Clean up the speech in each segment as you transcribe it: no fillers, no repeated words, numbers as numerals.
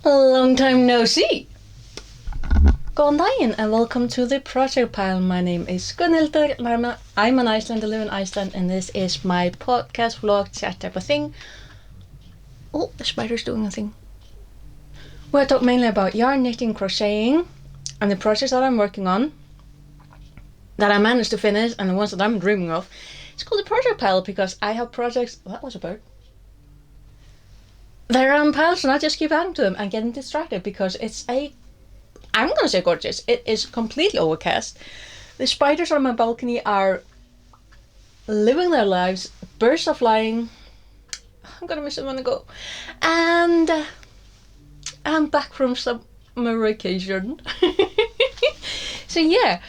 Long time no see. Góðan daginn and welcome to the Project Pile. My name is Gunnhildur. I'm an Icelander, live in Iceland, and this is my podcast, vlog, chat type of thing. Oh, the spider's doing a thing. Where I talk mainly about yarn, knitting, crocheting, and the projects that I'm working on, that I managed to finish, and the ones that I'm dreaming of. It's called the Project Pile because I have projects. That was a bird. They're on piles, and I just keep adding to them and getting distracted because I'm gonna say gorgeous. It is completely overcast. The spiders on my balcony are living their lives. Birds are flying. I'm gonna miss them when I go. And I'm back from summer vacation. So yeah,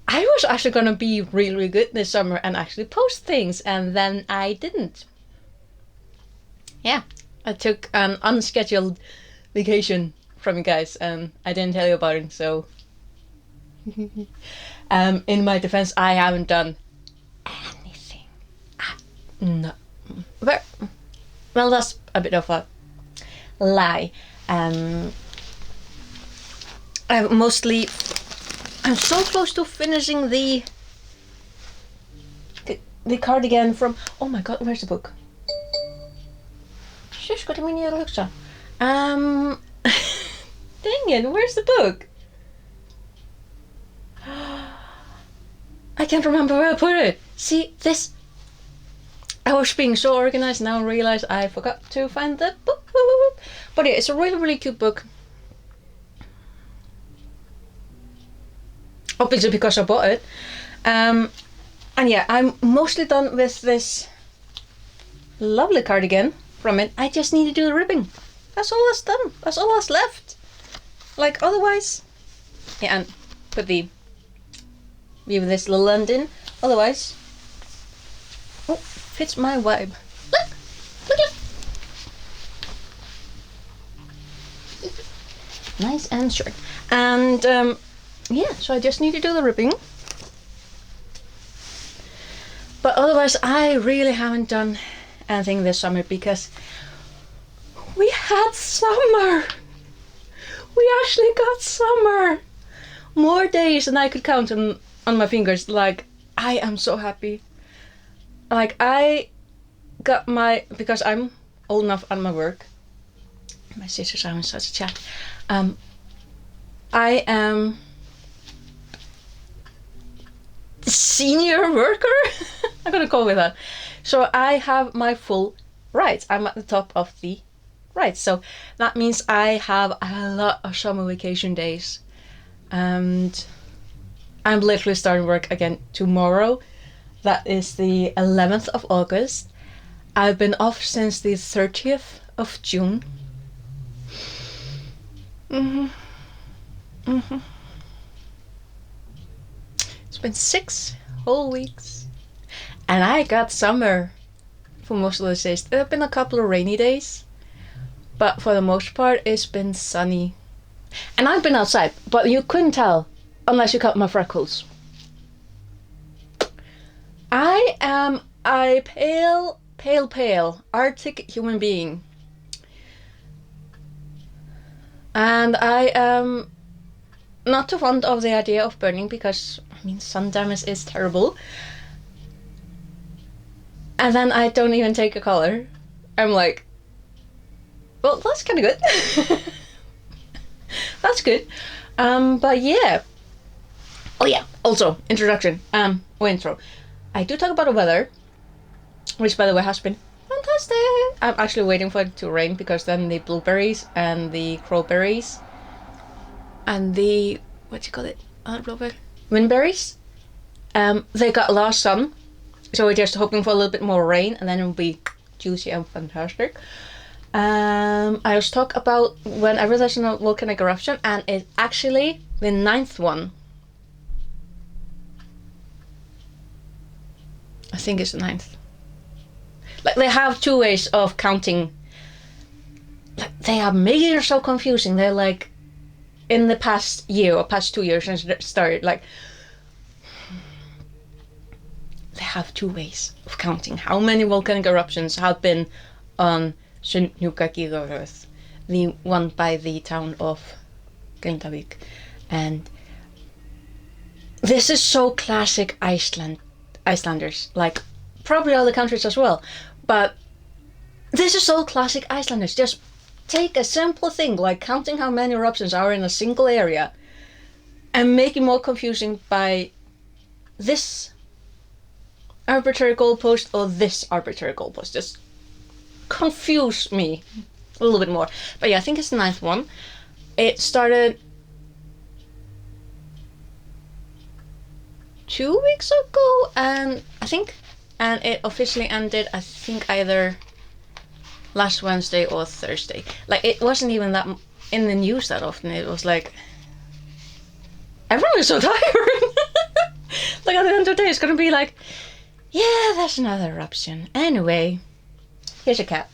I was actually gonna be really good this summer and actually post things, and then I didn't. Yeah, I took an unscheduled vacation from you guys, and I didn't tell you about it, so in my defense, I haven't done anything. No. Well, that's a bit of a lie. I'm so close to finishing the cardigan from, oh my god, where's the book? Shush, got a mini hugsa. Dang it, where's the book? I can't remember where I put it. See, this... I was being so organized, now I realize I forgot to find the book. But yeah, it's a really, really cute book. Obviously because I bought it. And yeah, I'm mostly done with this lovely cardigan from it. I just need to do the ribbing. That's all that's done. That's all that's left. Like, otherwise... Yeah, and put the... Leave this little end in. Otherwise... Oh, fits my vibe. Look! Look! Nice and short. And, yeah, so I just need to do the ribbing. But otherwise, I really haven't done anything this summer because we had summer. We actually got summer. More days than I could count on my fingers. Like, I am so happy. Like, I got because I'm old enough on my work. My sisters are having such a chat. I am senior worker. I'm gonna call it that. So I have my full rights. I'm at the top of the rights. So that means I have a lot of summer vacation days. And I'm literally starting work again tomorrow. That is the 11th of August. I've been off since the 30th of June. It's been 6 whole weeks. And I got summer for most of those days. There have been a couple of rainy days. But for the most part, it's been sunny. And I've been outside, but you couldn't tell unless you cut my freckles. I am a pale Arctic human being. And I am not too fond of the idea of burning because, I mean, sun damage is terrible. And then I don't even take a color. I'm like, well, that's kind of good. That's good. But yeah. Oh yeah, also, introduction. Intro. I do talk about the weather, which by the way has been fantastic. I'm actually waiting for it to rain because then the blueberries and the crowberries and the, what do you call it? Blueberry? Windberries. They got a lot of sun. So we're just hoping for a little bit more rain and then it'll be juicy and fantastic. I was talk about whenever there's a volcanic eruption, and it's actually the 9th one. I think it's the 9th. Like, they have 2 ways of counting. Like, they are making it so confusing. They're like, in the past year or past 2 years since it started, like, they have 2 ways of counting how many volcanic eruptions have been on Snøhvit. the one by the town of Grindavík. And this is so classic Icelanders, like probably other countries as well, but this is so classic Icelanders. Just take a simple thing like counting how many eruptions are in a single area and make it more confusing by this arbitrary goalpost or this arbitrary goalpost. Just confuse me a little bit more. But yeah, I think it's the 9th one. It started 2 weeks ago, and it officially ended, I think, either last Wednesday or Thursday. Like, it wasn't even that in the news that often. It was like, everyone is so tired. Like, at the end of the day, it's gonna be like, yeah, that's another eruption. Anyway, here's a cat.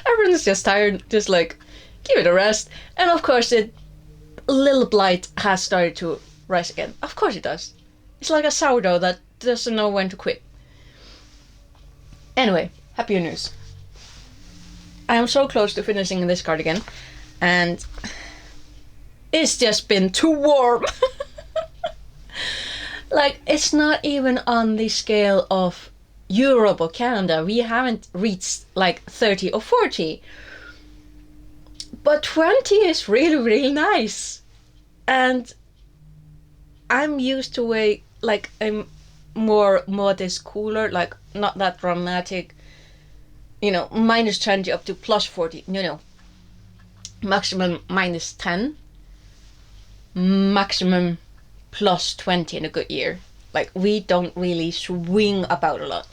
Everyone's just tired, just like, give it a rest. And of course, a little blight has started to rise again. Of course it does. It's like a sourdough that doesn't know when to quit. Anyway, happier news. I am so close to finishing this cardigan, and it's just been too warm. Like, it's not even on the scale of Europe or Canada. We haven't reached like 30 or 40. But 20 is really, really nice. And I'm used to a more modest cooler, like not that dramatic, minus 20 up to plus 40, maximum minus 10, maximum plus 20 in a good year. Like, we don't really swing about a lot.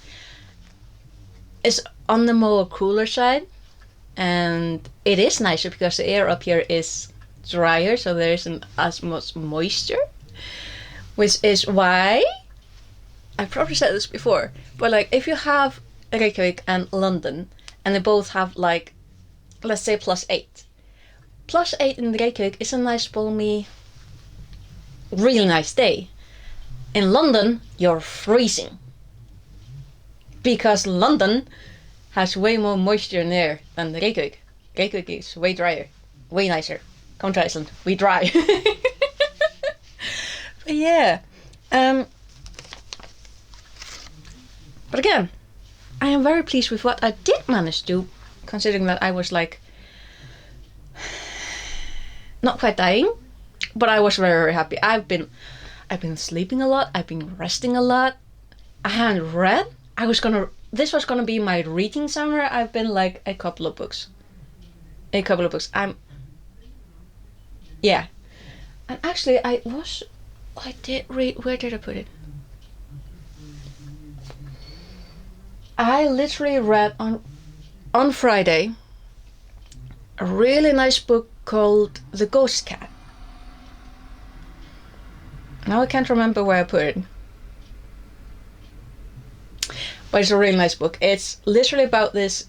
It's on the more cooler side, and it is nicer because the air up here is drier, so there isn't as much moisture, which is why, I probably said this before, but like, if you have Reykjavik and London, and they both have like, let's say +8. +8 in Reykjavik is a nice, balmy, really nice day. In London, you're freezing. Because London has way more moisture in the air than Reykjavik. Reykjavik is way drier, way nicer. Come to Iceland, we dry. But yeah. But again, I am very pleased with what I did manage to do, considering that I was like, not quite dying, but I was very, very happy. I've been sleeping a lot. I've been resting a lot. I hadn't read. This was gonna be my reading summer. I've been like a couple of books. Yeah. And actually, I did read, where did I put it? I literally read on Friday a really nice book called The Ghost Cat. Now I can't remember where I put it. But it's a really nice book. It's literally about this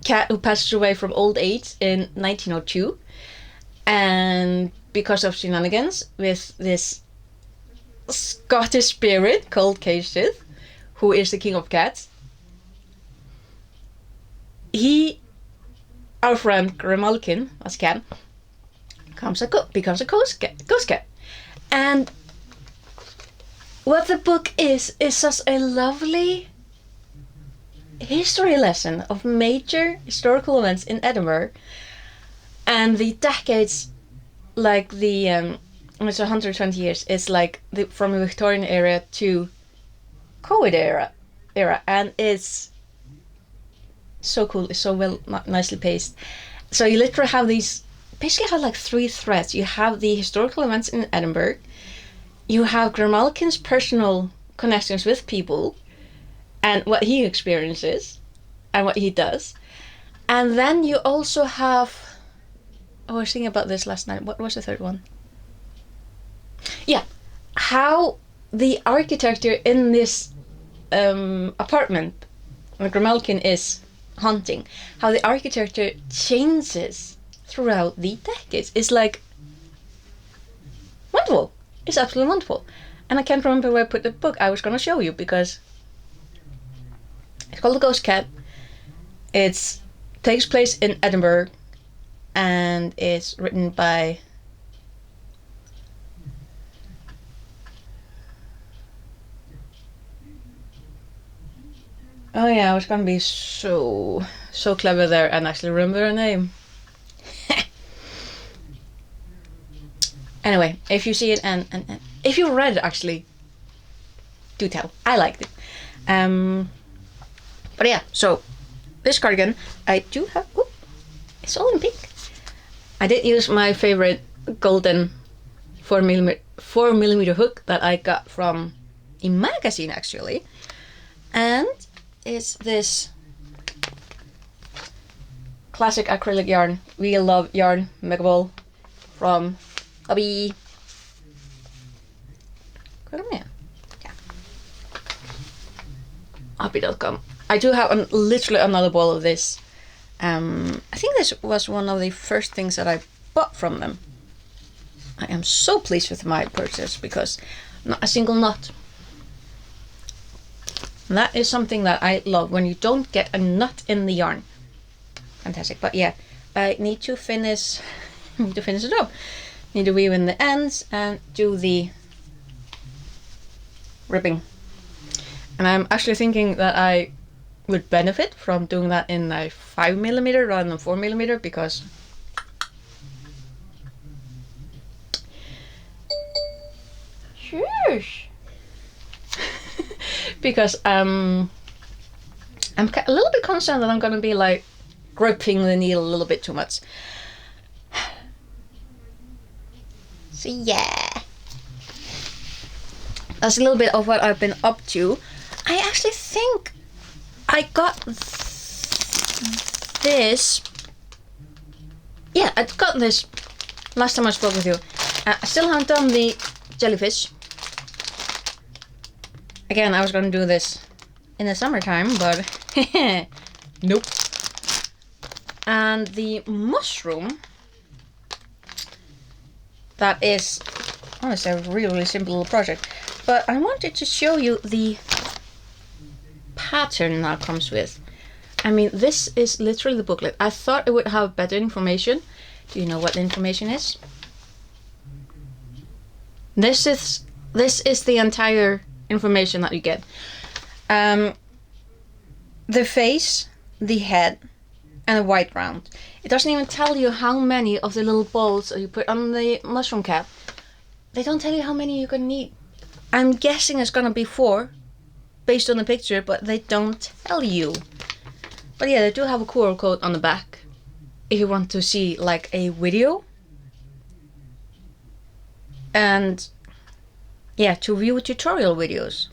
cat who passes away from old age in 1902. And because of shenanigans with this Scottish spirit called Ceollyth, who is the king of cats, our friend Grimalkin, as cat, becomes a ghost cat. And what the book is such a lovely history lesson of major historical events in Edinburgh and the decades, like it's 120 years. It's like from the Victorian era to COVID era, and it's so cool. It's so well, nicely paced. So you literally have basically have like 3 threads. You have the historical events in Edinburgh. You have Grimalkin's personal connections with people and what he experiences and what he does. And then you also have, I was thinking about this last night. What was the 3rd one? Yeah, how the architecture in this apartment where Grimalkin is hunting, how the architecture changes throughout the decades. It's like wonderful. It's absolutely wonderful. And I can't remember where I put the book I was going to show you, because it's called The Ghost Cat. It's takes place in Edinburgh and it's written by oh yeah, I was gonna be so clever there and actually remember her name. Anyway, if you see it and if you read it, actually, do tell. I liked it. But yeah, so this cardigan, I do have. Oh, it's all in pink. I did use my favorite golden 4mm hook that I got from a magazine actually, and it's this classic acrylic yarn. We love yarn Megaball from Hobby. Yeah. Hobby.com. I do have literally another ball of this. I think this was one of the first things that I bought from them. I am so pleased with my purchase because not a single knot. And that is something that I love, when you don't get a knot in the yarn. Fantastic. But yeah, I need to finish it up. Need to weave in the ends and do the ribbing. And I'm actually thinking that I would benefit from doing that in a 5mm rather than 4mm because shush. Because I'm a little bit concerned that I'm gonna be like gripping the needle a little bit too much. So yeah, that's a little bit of what I've been up to. I actually think I got this. Yeah, I got this last time I spoke with you. I still haven't done the jellyfish. Again, I was gonna do this in the summertime, but nope. And the mushroom, that is honestly a really simple little project. But I wanted to show you the pattern that comes with. I mean, this is literally the booklet. I thought it would have better information. Do you know what the information is? This is the entire information that you get. The face, the head, and a white round. It doesn't even tell you how many of the little balls that you put on the mushroom cap. They don't tell you how many you're gonna need. I'm guessing it's gonna be 4 based on the picture, but they don't tell you. But yeah, they do have a QR code on the back if you want to see like a video. And yeah, to view tutorial videos.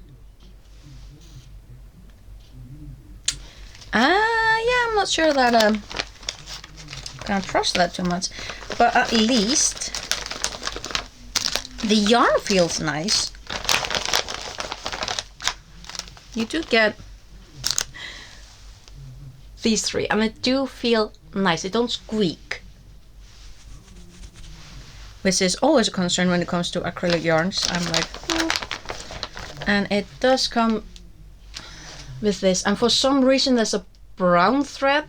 Yeah, I'm not sure that I'm gonna trust that too much, but at least the yarn feels nice. You do get these 3, and they do feel nice. They don't squeak, which is always a concern when it comes to acrylic yarns. I'm like, and it does come with this, and for some reason there's a brown thread,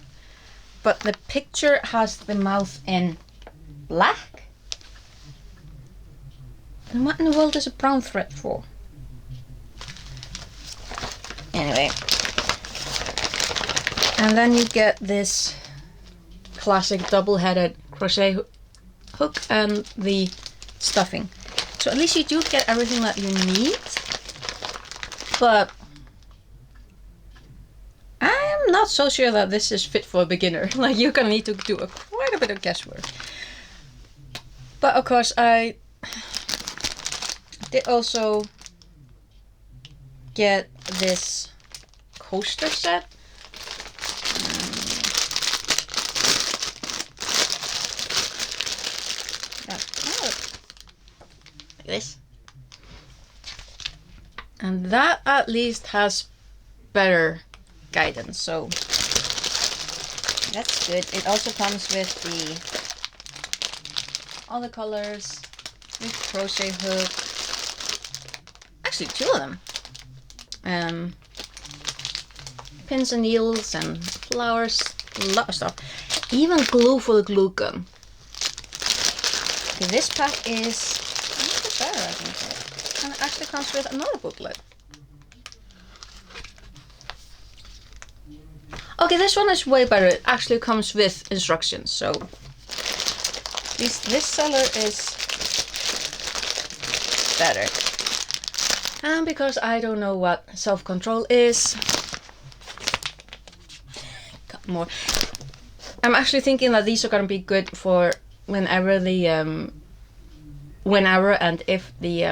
but the picture has the mouth in black. And what in the world is a brown thread for? Anyway, and then you get this classic double-headed crochet hook and the stuffing. So at least you do get everything that you need, but I'm not so sure that this is fit for a beginner. Like, you're gonna need to do quite a bit of guesswork. But of course, I did also get this coaster set. Like this. And that at least has better guidance, so that's good. It also comes with all the colors, with crochet hook, actually 2 of them, pins and needles and flowers, A lot of stuff. Even glue for the glue gun. Okay, this pack is a little bit better, I think. And it actually comes with another booklet. Okay, this one is way better. It actually comes with instructions, so this seller is better. And because I don't know what self-control is, got more. I'm actually thinking that these are gonna be good for whenever the whenever and if the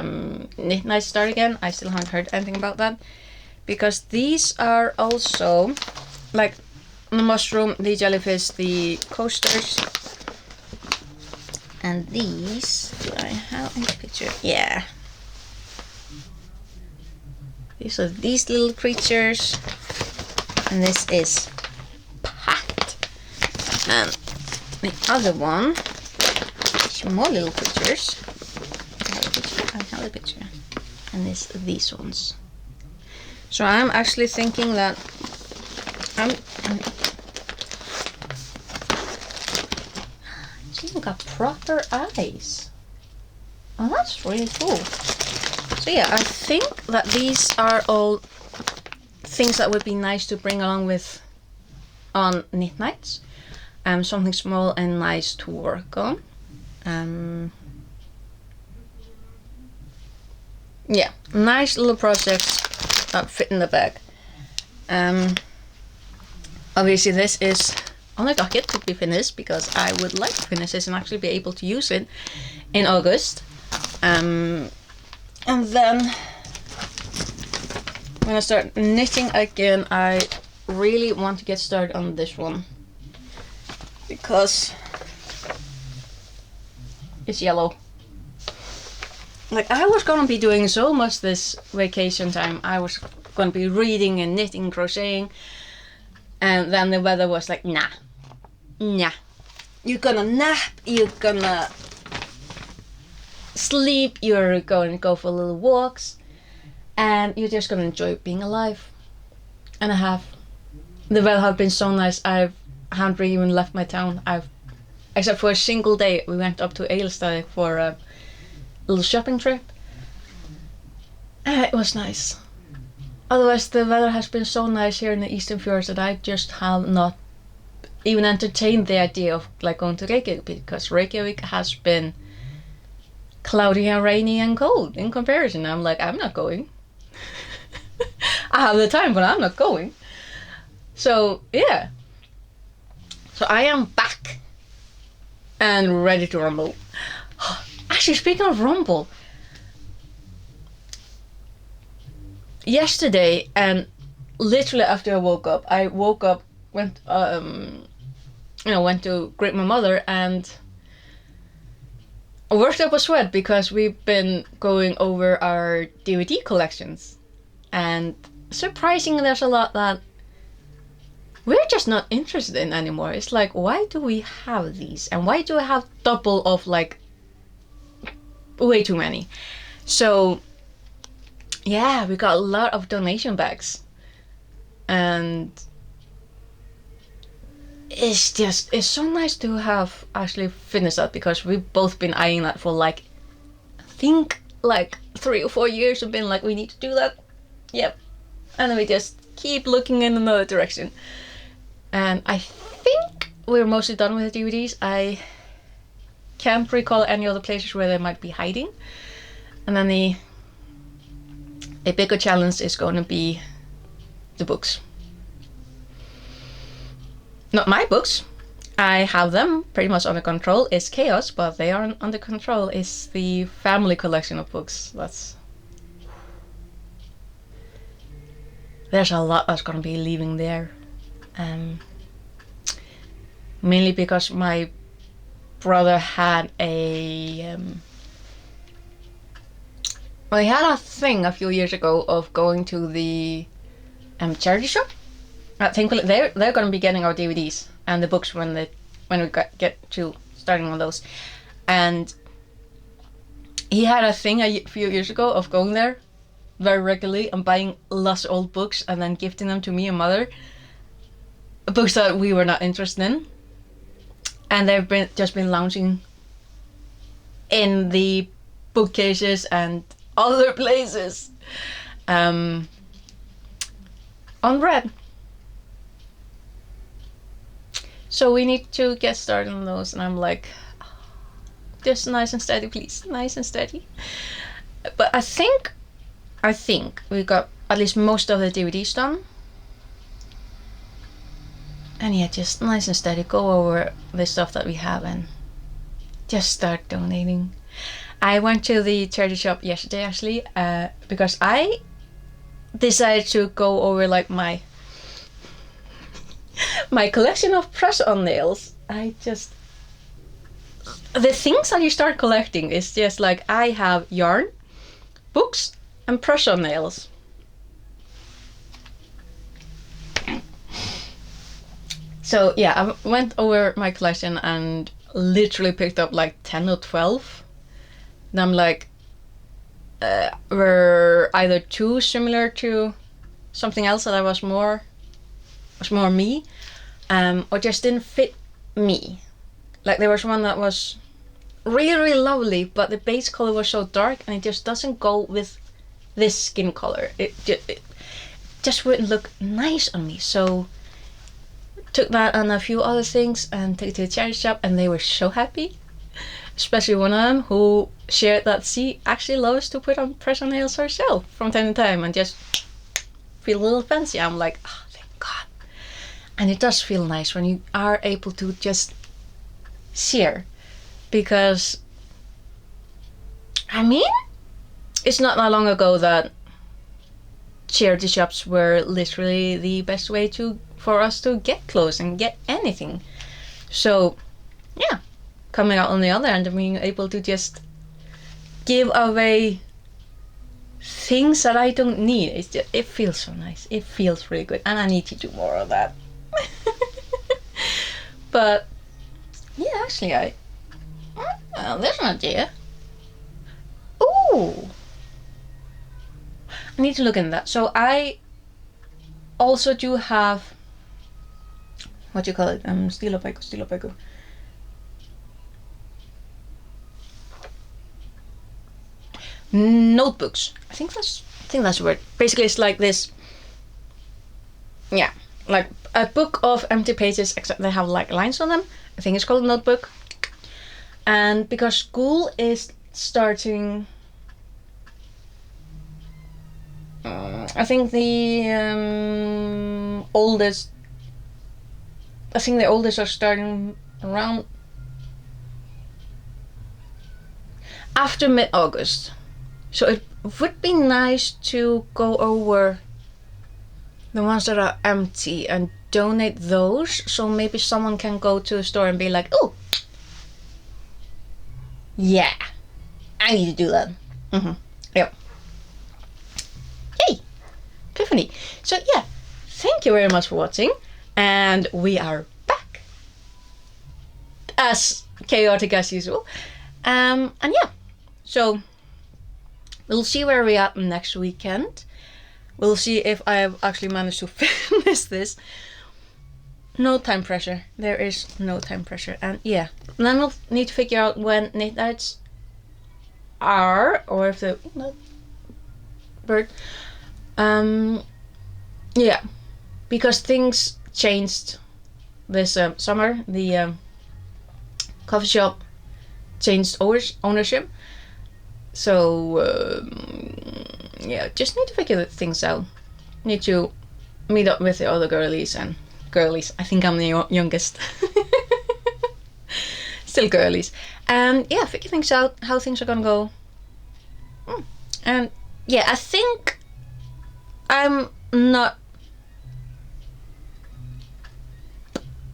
knit nights start again. I still haven't heard anything about that, because these are also like the mushroom, the jellyfish, the coasters, and these. Do I have a picture? Yeah. These are these little creatures, and this is packed. And the other one, more little creatures. I have a picture. And these ones. So I'm actually thinking that it's even got proper eyes. Oh, that's really cool. So yeah, I think that these are all things that would be nice to bring along with on knit nights. Something small and nice to work on. Yeah, nice little projects that fit in the bag. Obviously this is on the docket to be finished, because I would like to finish this and actually be able to use it in August. And then when I start knitting again, I really want to get started on this one, because it's yellow. Like, I was gonna be doing so much this vacation time. I was gonna be reading and knitting and crocheting, and then the weather was like, nah, you're gonna nap, you're gonna sleep, you're going to go for little walks, and you're just gonna enjoy being alive. And I have. The weather has been so nice. I haven't really even left my town. Except for a single day, we went up to Eilstad for a little shopping trip. It was nice. Otherwise, the weather has been so nice here in the Eastern Fjords that I just have not even entertained the idea of like going to Reykjavik, because Reykjavik has been cloudy and rainy and cold in comparison. I'm like, I'm not going. I have the time, but I'm not going. So yeah. So I am back and ready to rumble. Actually, speaking of rumble, yesterday, and literally after I woke up, went to greet my mother, and I worked up a sweat because we've been going over our DVD collections, and surprisingly, there's a lot that we're just not interested in anymore. It's like, why do we have these, and why do I have double of like way too many? So yeah, we got a lot of donation bags, and it's so nice to have actually finished that, because we've both been eyeing that for like, I think like 3 or 4 years, and been like, we need to do that. Yep. And then we just keep looking in another direction. And I think we're mostly done with the DVDs. I can't recall any other places where they might be hiding. And then a bigger challenge is going to be the books. Not my books. I have them pretty much under control. It's chaos, but they are under control. It's the family collection of books. There's a lot that's going to be leaving there. Mainly because my brother had he had a thing a few years ago of going to the charity shop. I think they're going to be getting our DVDs and the books when we get to starting on those. And he had a thing a few years ago of going there very regularly and buying lots of old books and then gifting them to me and mother. books that we were not interested in, and they've been lounging in the bookcases and other places, unread. So we need to get started on those, and I'm like, just nice and steady, please, nice and steady. But I think we got at least most of the DVDs done. And yeah, just nice and steady, go over the stuff that we have and just start donating. I went to the charity shop yesterday actually, because I decided to go over like my collection of press-on nails. The things that you start collecting is just like, I have yarn, books, and press-on nails. So yeah, I went over my collection and literally picked up like 10 or 12. And I'm like, were either too similar to something else that was more me, or just didn't fit me. Like there was one that was really, really lovely, but the base color was so dark and it just doesn't go with this skin color. It just wouldn't look nice on me. So took that and a few other things and took it to the charity shop, and they were so happy. Especially one of them who shared that she actually loves to put on press-on nails herself from time to time and just feel a little fancy. I'm like, oh, thank God. And it does feel nice when you are able to just share, because I mean, it's not that long ago that charity shops were literally the best way for us to get clothes and get anything. So yeah, coming out on the other end and being able to just give away things that I don't need, it feels so nice. It feels really good, and I need to do more of that. But yeah, actually there's an idea. Ooh, I need to look into that. So I also do have, what do you call it? Stilopaiku. Notebooks. I think that's the word. Basically, it's like this. Yeah, like a book of empty pages, except they have like lines on them. I think it's called a notebook. And because school is starting, I think the oldest are starting around after mid-August. So it would be nice to go over the ones that are empty and donate those. So maybe someone can go to the store and be like, oh, yeah, I need to do that. Yep. Yay! Epiphany. So yeah, thank you very much for watching. And we are back. As chaotic as usual. And yeah, so we'll see where we're at next weekend. We'll see if I've actually managed to finish this. No time pressure. There is no time pressure. And yeah, then we'll need to figure out when knit nights are, or if the bird. Yeah, because things changed this summer. The coffee shop changed ownership. So yeah, just need to figure things out. Need to meet up with the other girlies. I think I'm the youngest. Still girlies. And yeah, figure things out, how things are gonna go. And yeah, I think I'm not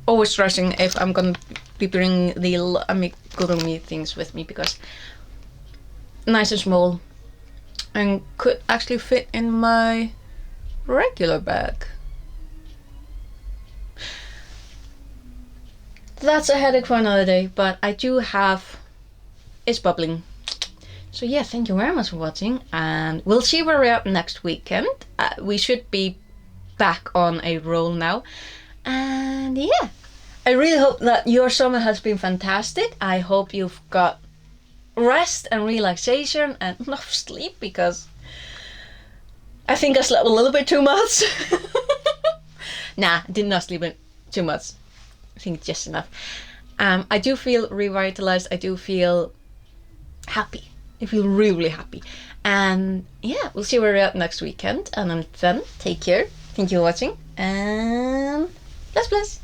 always stressing if I'm gonna be bringing the amigurumi things with me, because nice and small and could actually fit in my regular bag. That's a headache for another day, but I do have, it's bubbling. So yeah, thank you very much for watching, and we'll see where we're at next weekend. We should be back on a roll now, And yeah, I really hope that your summer has been fantastic. I hope you've got rest and relaxation and enough sleep, because I think I slept a little bit too much. Nah, I did not sleep too much. I think just enough. I do feel revitalized. I do feel happy. I feel really, really happy. And yeah, we'll see where we're at next weekend. And then take care. Thank you for watching. And bless, bless.